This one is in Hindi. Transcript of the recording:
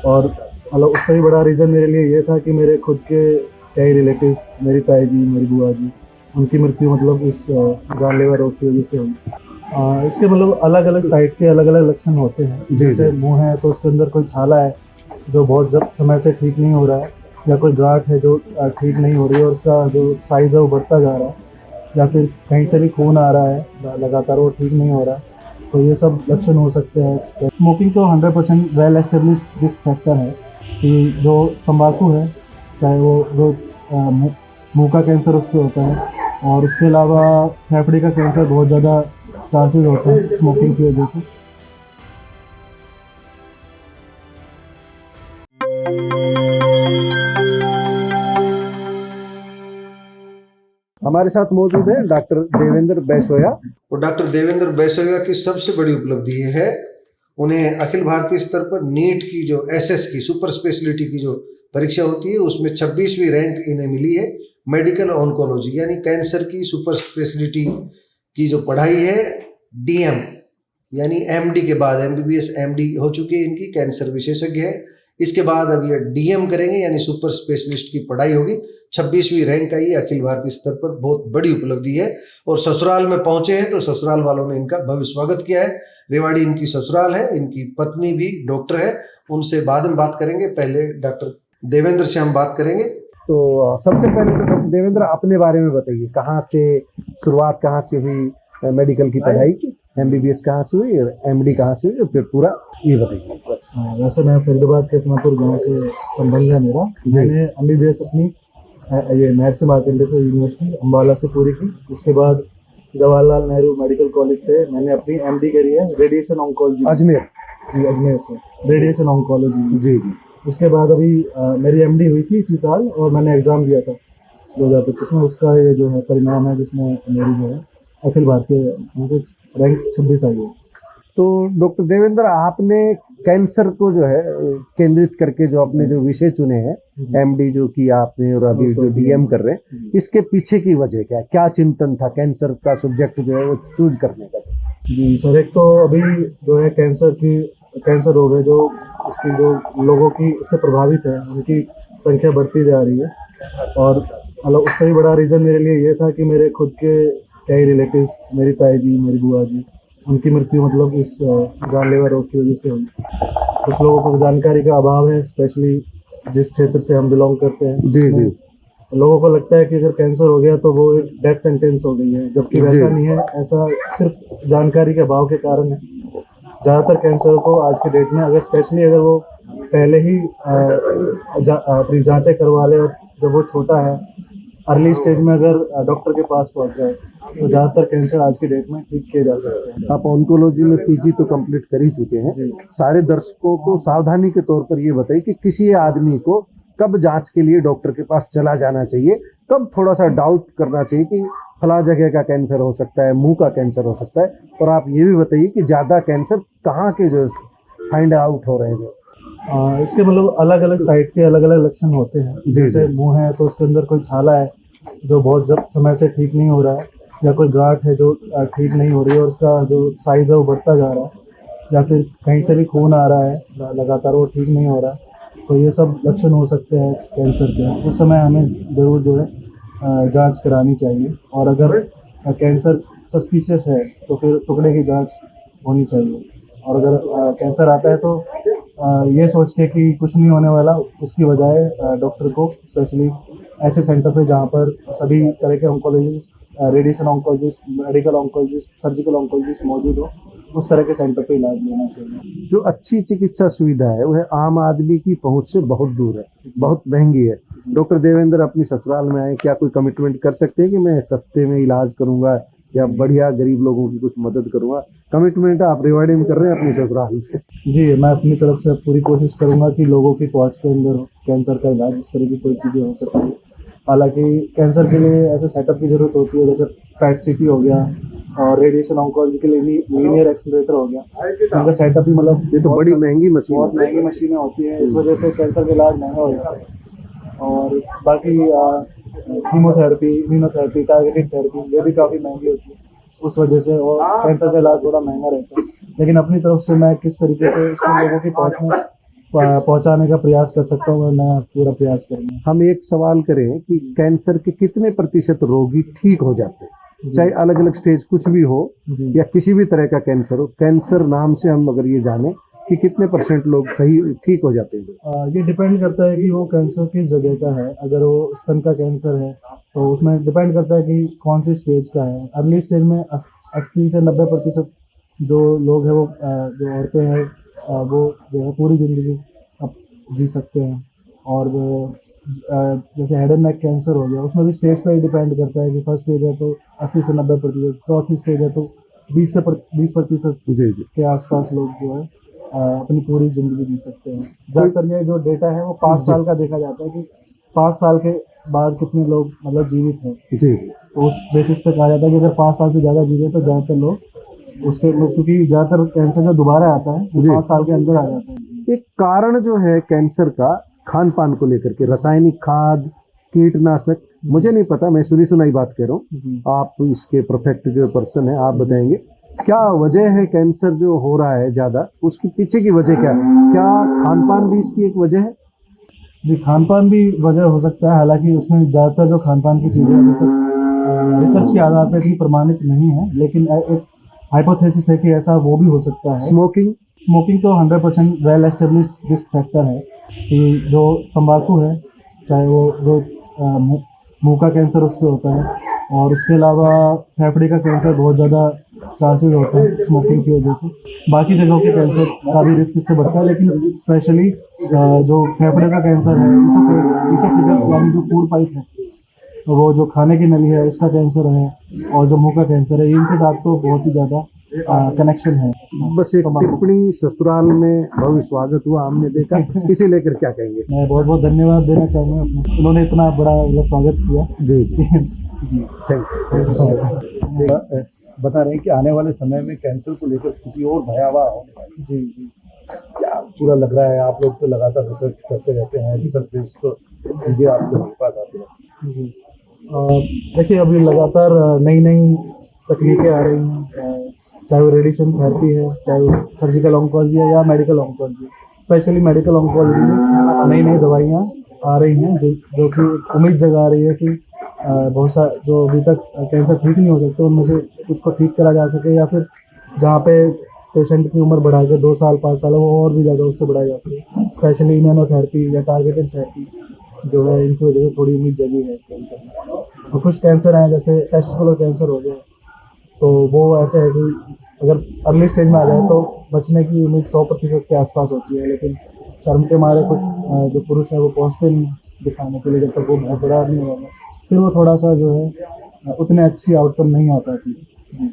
और मतलब उससे भी बड़ा रीज़न मेरे लिए ये था कि मेरे खुद के कई रिलेटिव्स, मेरी ताई जी, मेरी बुआ जी, उनकी मृत्यु मतलब इस जानलेवा रोग की वजह से हुई। इसके मतलब अलग अलग साइड के अलग अलग लक्षण होते हैं। जैसे मुंह है तो उसके अंदर कोई छाला है जो बहुत समय से ठीक नहीं हो रहा है, या कोई गांठ है जो ठीक नहीं हो रही है और उसका जो साइज़ है वो बढ़ता जा रहा है, या फिर कहीं से भी खून आ रहा है लगातार, वो ठीक नहीं हो रहा है। तो ये सब लक्षण हो सकते हैं। स्मोकिंग तो 100% वेल एस्टेब्लिश्ड रिस्क फैक्टर है कि जो तंबाकू है, चाहे वो जो मुंह का कैंसर उससे होता है, और उसके अलावा फेफड़े का कैंसर बहुत ज़्यादा चांसेस होते हैं स्मोकिंग की वजह से। हमारे साथ मौजूद है डॉक्टर देवेंद्र बैसोया। और डॉक्टर देवेंद्र बैसोया की सबसे बड़ी उपलब्धि ये है, उन्हें अखिल भारतीय स्तर पर नीट की जो एसएस की सुपर स्पेशलिटी की जो परीक्षा होती है उसमें 26वीं रैंक इन्हें मिली है। मेडिकल ऑन्कोलॉजी यानी कैंसर की सुपर स्पेशलिटी की जो पढ़ाई है, डीएम यानी एमडी के बाद एमबीबीएस एमडी हो चुकी है इनकी, कैंसर विशेषज्ञ है। इसके बाद अब ये डीएम करेंगे यानी सुपर स्पेशलिस्ट की पढ़ाई होगी। 26वीं रैंक आई है, अखिल भारतीय स्तर पर बहुत बड़ी उपलब्धि है। और ससुराल में पहुंचे हैं तो ससुराल वालों ने इनका भव्य स्वागत किया है। रेवाड़ी इनकी ससुराल है, इनकी पत्नी भी डॉक्टर है, उनसे बाद में बात करेंगे। पहले डॉक्टर देवेंद्र से हम बात करेंगे। तो सबसे पहले तो डॉक्टर देवेंद्र अपने बारे में बताइए, कहाँ से शुरुआत, कहाँ से हुई मेडिकल की पढ़ाई की, एमबीबीएस कहाँ से हुई और एमडी कहाँ से हुई, और फिर पूरा ये बताइए। वैसे मैं फरीदाबाद के समापुर गांव से संबंध है मेरा। मैंने एमबीबीएस अपनी ये महर्षि मार्कंडेय यूनिवर्सिटी अम्बाला से पूरी की। उसके बाद जवाहरलाल नेहरू मेडिकल कॉलेज से मैंने अपनी एमडी करी है, रेडिएशन ऑन्कोलॉजी, अजमेर। जी, अजमेर से रेडिएशन ऑन्कोलॉजी। जी जी। उसके बाद अभी मेरी एमडी हुई थी इसी साल, और मैंने एग्ज़ाम दिया था 2025 में। उसका ये जो है परिणाम है जिसमें मेरी जो है अखिल भारतीय रैंक 26 आई है। तो डॉक्टर देवेंद्र, आपने कैंसर को जो है केंद्रित करके जो अपने जो विषय चुने हैं, एमडी जो किया आपने और अभी जो डीएम कर रहे हैं, इसके पीछे की वजह क्या चिंतन था कैंसर का सब्जेक्ट जो है वो चूज करने का? जी सर, एक तो अभी जो है कैंसर रोग है जो उसकी जो लोगों की इससे प्रभावित है उनकी संख्या बढ़ती जा रही है। और मतलब उससे भी बड़ा रीज़न मेरे लिए ये था कि मेरे खुद के कई रिलेटिव्स, मेरी ताई जी, मेरी बुआ जी, उनकी मृत्यु मतलब इस जानलेवा रोग की वजह से हुई। कुछ लोगों को जानकारी का अभाव है, स्पेशली जिस क्षेत्र से हम बिलोंग करते हैं। जी जी। लोगों को लगता है कि अगर कैंसर हो गया तो वो एक डेथ सेंटेंस हो गई है, जबकि वैसा नहीं है। ऐसा सिर्फ जानकारी के अभाव के कारण है। ज़्यादातर कैंसर को आज के डेट में स्पेशली अगर वो पहले ही अपनी जांचें करवा ले, और जब वो छोटा है, अर्ली स्टेज में अगर डॉक्टर के पास पहुंच जाए, तो ज़्यादातर कैंसर आज की डेट में ठीक किए जा सकते हैं। आप ऑन्कोलॉजी में पीजी तो कंप्लीट कर ही चुके हैं। सारे दर्शकों को सावधानी के तौर पर ये बताइए कि किसी आदमी को कब जांच के लिए डॉक्टर के पास चला जाना चाहिए, कब थोड़ा सा डाउट करना चाहिए कि फला जगह का कैंसर हो सकता है, मुंह का कैंसर हो सकता है, और आप ये भी बताइए कि ज्यादा कैंसर कहाँ के जो फाइंड आउट हो रहे हैं। इसके मतलब अलग अलग साइड के अलग अलग लक्षण होते हैं। जैसे मुंह है तो उसके अंदर कोई छाला है जो बहुत समय से ठीक नहीं हो रहा है, या कोई गांठ है जो ठीक नहीं हो रही है और उसका जो साइज़ है वो बढ़ता जा रहा है, या फिर कहीं से भी खून आ रहा है लगातार, वो ठीक नहीं हो रहा है। तो ये सब लक्षण हो सकते हैं कैंसर के। उस समय हमें ज़रूर जो है जांच करानी चाहिए। और अगर कैंसर सस्पिशियस है तो फिर टुकड़े की जांच होनी चाहिए। और अगर कैंसर आता है तो ये सोच के कि कुछ नहीं होने वाला, उसकी बजाय डॉक्टर को स्पेशली ऐसे सेंटर पे जहाँ पर सभी तरह के oncologist, radiation oncologist, medical oncologist, surgical oncologist मौजूद हो, उस तरह के सेंटर पे इलाज लेना चाहिए। जो अच्छी चिकित्सा सुविधा है वह आम आदमी की पहुंच से बहुत दूर है, बहुत महंगी है। डॉक्टर देवेंद्र अपनी ससुराल में आए, क्या कोई कमिटमेंट कर सकते हैं कि मैं सस्ते में इलाज करूंगा या बढ़िया गरीब लोगों की कुछ मदद करूंगा? कमिटमेंट आप रेवाड़ी में कर रहे हैं अपनी ससुराल से? जी, मैं अपनी तरफ से पूरी कोशिश करूंगा कि लोगों की पहुंच के अंदर कैंसर का इलाज, इस तरह की कोई चीज़ें हो सकती है। हालांकि कैंसर के लिए ऐसे सेटअप की ज़रूरत होती है, जैसे पैट सिटी हो गया, और रेडिएशन ऑन्कोलॉजी के लिए लीनियर एक्सीलरेटर हो गया। इनका सेटअप ही मतलब ये तो बड़ी महंगी मशीन, बहुत महंगी मशीनें होती हैं। इस वजह से कैंसर का इलाज महंगा हो जाता है। और बाकी कीमोथेरेपी, इम्यूनोथेरेपी, टारगेटेड थेरेपी, ये भी काफ़ी महंगी होती है उस वजह से, और कैंसर का इलाज थोड़ा महंगा रहता है। लेकिन अपनी तरफ से मैं किस तरीके से इसको लोगों की पहुँच में पहुंचाने का प्रयास कर सकता हूँ, मैं पूरा प्रयास करूँगा। हम एक सवाल करें कि कैंसर के कितने प्रतिशत रोगी ठीक हो जाते हैं, चाहे अलग अलग स्टेज कुछ भी हो जी। या किसी भी तरह का कैंसर हो, कैंसर नाम से हम अगर ये जाने कि कितने % लोग सही ठीक हो जाते हैं? ये डिपेंड करता है कि वो कैंसर किस जगह का है। अगर वो स्तन का कैंसर है तो उसमें डिपेंड करता है कि कौन सी स्टेज का है। अर्ली स्टेज में 80 से 90% जो लोग हैं वो जो औरतें हैं वो जो है पूरी ज़िंदगी अब जी सकते हैं। और जैसे हेड एंड नेक कैंसर हो गया, उसमें भी स्टेज पर ही डिपेंड करता है कि फर्स्ट स्टेज है तो 80 से 90%, चौथी स्टेज है तो 20% जी जी। के आसपास लोग जो है अपनी पूरी ज़िंदगी जी सकते हैं। ज़्यादातर ये जो डेटा है वो 5 साल का देखा जाता है कि 5 साल के बाद कितने लोग मतलब जीवित हैं। जी। तो उस बेसिस पे कहा जाता है कि अगर 5 साल से ज़्यादा जी गए तो ज़्यादातर लोग उसके लोग, क्योंकि ज़्यादातर कैंसर जो दोबारा आता है वो जी। 5 साल के अंदर आ जाता है। एक कारण जो है कैंसर का खान पान को लेकर के, रासायनिक खाद, कीटनाशक, मुझे नहीं पता, मैं सुनी सुनाई बात कह रहा हूँ, जी। आप इसके परफेक्ट जो पर्सन है आप बताएंगे क्या वजह है कैंसर जो हो रहा है ज्यादा, उसके पीछे की वजह क्या है? क्या खान पान भी इसकी एक वजह है? जी, खान पान भी वजह हो सकता है। हालांकि उसमें ज़्यादातर जो खान पान की चीज़ें अभी तक रिसर्च के आधार पर भी प्रमाणित नहीं है, लेकिन एक हाइपोथेसिस है कि ऐसा वो भी हो सकता है। स्मोकिंग तो 100% वेल एस्टेब्लिश्ड रिस्क फैक्टर है कि जो तंबाकू है, चाहे वो जो मुंह का कैंसर उससे होता है, और उसके अलावा फेफड़े का कैंसर बहुत ज़्यादा चांसेस होते हैं स्मोकिंग की वजह से। बाकी जगहों के कैंसर का भी रिस्क इससे बढ़ता है, लेकिन स्पेशली जो फेफड़े का कैंसर है, इसोफेगस यानी जो फूड पाइप है, तो वो जो खाने की नली है उसका कैंसर है, और जो मुंह का कैंसर है, इनके साथ तो बहुत ही ज़्यादा कनेक्शन है। बस एक टिप्पणी, ससुराल में भव्य स्वागत हुआ हमने देखा, इसे लेकर क्या कहेंगे? मैं बहुत बहुत धन्यवाद देना चाहूँगा, उन्होंने इतना बड़ा स्वागत किया। जी जी जी, थैंक यू। बता रहे हैं कि आने वाले समय में कैंसर को लेकर स्थिति और भयावह होने वाली है। जी, क्या पूरा लग रहा है? आप लोग तो लगातार रिसर्च करते रहते हैं, रिसर्च बेस्ड तो चीजें आप लोगों के पास आती हैं। जी। देखिए, अभी लगातार नई नई तकनीकें आ रही हैं, चाहे वो रेडिएशन थेरेपी है, चाहे वो सर्जिकल ऑन्कोलॉजी है या medical oncology. Specially medical oncology में नई नई दवाइयाँ आ रही हैं जो कि उम्मीद जगा रही है कि बहुत सा जो अभी तक कैंसर ठीक नहीं हो सकते उनमें से कुछ को ठीक करा जा सके, या फिर जहाँ पे पेशेंट की उम्र बढ़ा के 2 साल 5 साल वो और भी ज़्यादा उससे बढ़ाया जा सके। स्पेशली इम्यूनोथेरेपी या टारगेटेड थेरेपी जो है, इनकी वजह से थोड़ी उम्मीद जगी है कैंसर में। और कुछ कैंसर हैं जैसे टेस्टिकुलर कैंसर हो गया, तो वो ऐसे है कि अगर अर्ली स्टेज में आ जाए तो बचने की उम्मीद 100% के आसपास होती है, लेकिन शर्म के मारे कुछ जो पुरुष है वो पहुँचते नहीं दिखाने के लिए जब तक वो बहुत बड़ा नहीं होगा, फिर वो थोड़ा सा जो है उतने अच्छी आउटकम नहीं आ पाती। जी।